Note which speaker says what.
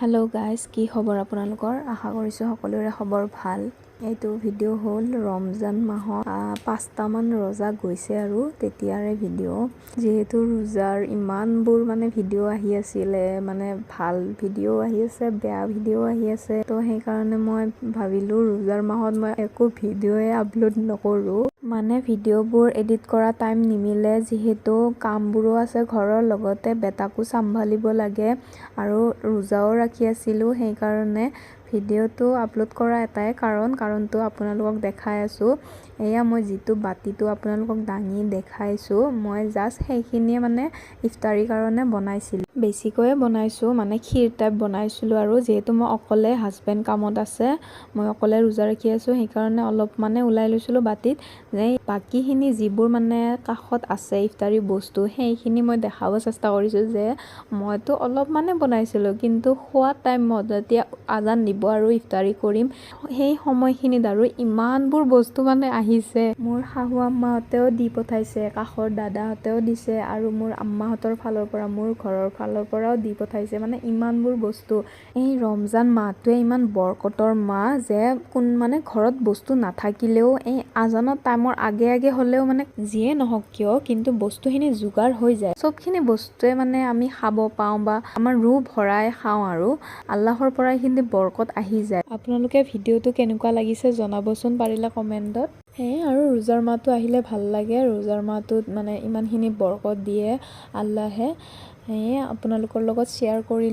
Speaker 1: Hello' guys, কি খবৰ আপোনালোকৰ? আশা কৰিছোঁ সকলোৰে খবৰ ভাল। এইটো ভিডিঅ' হ'ল ৰমজান মাহত 5টামান ৰোজা গৈছে আৰু তেতিয়াৰে ভিডিঅ'। যিহেতু ৰোজাৰ ইমানবোৰ ভিডিঅ' আহি আছিলে, ভাল ভিডিঅ' আহি আছে, বেয়া ভিডিঅ' আহি আছে। তো সেইকাৰণে মই ভাবিলোঁ ৰোজাৰ মাহত মই একো ভিডিঅ'য়ে আপলোড নকৰোঁ। ভিডিঅ'বোৰ এডিট কৰা টাইম নিমিলে, যিহেতু কামবোৰো আছে ঘৰৰ, লগতে বেটাকো চম্ভালিব লাগে আৰু ৰোজাও ৰাখি আছিলোঁ। সেইকাৰণে ভিডিঅ'টো আপলোড কৰা এটাই কাৰণটো আপোনালোকক দেখাই আছোঁ। এয়া মই যিটো বাতিটো আপোনালোকক দাঙি দেখাইছোঁ, মই জাষ্ট সেইখিনিয়ে ইফতাৰীৰ কাৰণে বনাইছিলোঁ। বেছিকৈয়ে বনাইছোঁ, ক্ষীৰ টাইপ বনাইছিলোঁ আৰু যিহেতু মই অকলে, হাজবেণ্ড কামত আছে, মই অকলে ৰোজা ৰাখি আছোঁ, সেইকাৰণে অলপ ওলাই লৈছিলোঁ বাতিত। বাকীখিনি যিবোৰ কাষত আছে ইফতাৰী বস্তু, সেইখিনি মই দেখাব চেষ্টা কৰিছোঁ যে মইতো অলপ বনাইছিলোঁ, কিন্তু খোৱা টাইমত যেতিয়া আজান দিব আৰু ইফতাৰী কৰিম, সেই সময়খিনিত আৰু ইমানবোৰ বস্তু আহিছে। মোৰ শাহু আম্মাহঁতেও দি পঠাইছে, কাষৰ দাদাহঁতেও দিছে আৰু মোৰ আম্মাহঁতৰ ফালৰ পৰা, মোৰ ঘৰৰ ফালৰ পৰাও দি পঠাইছে। ইমানবোৰ বস্তু। এই ৰমজান মাহটোৱে ইমান বৰকতৰ মাহ যে ঘৰত বস্তু নাথাকিলেও এই আজানৰ টাইমৰ আগে হ'লেও যিয়ে নহওক কিয়, কিন্তু বস্তুখিনি যোগাৰ হৈ যায়। চবখিনি বস্তুৱে আমি খাব পাওঁ বা আমাৰ ৰুহ ভৰাই খাওঁ আৰু আল্লাহৰ পৰা এইখিনি বৰকত আহি যায়। আপোনালোকে ভিডিঅ'টো কেনেকুৱা লাগিছে জনাবচোন পাৰিলে কমেণ্টত। সেয়ে আৰু ৰোজাৰ মাহটো আহিলে ভাল লাগে। ৰোজাৰ মাহটোত ইমানখিনি বৰকত দিয়ে আল্লাহে। সেয়ে আপোনালোকৰ লগত শ্বেয়াৰ কৰিলোঁ।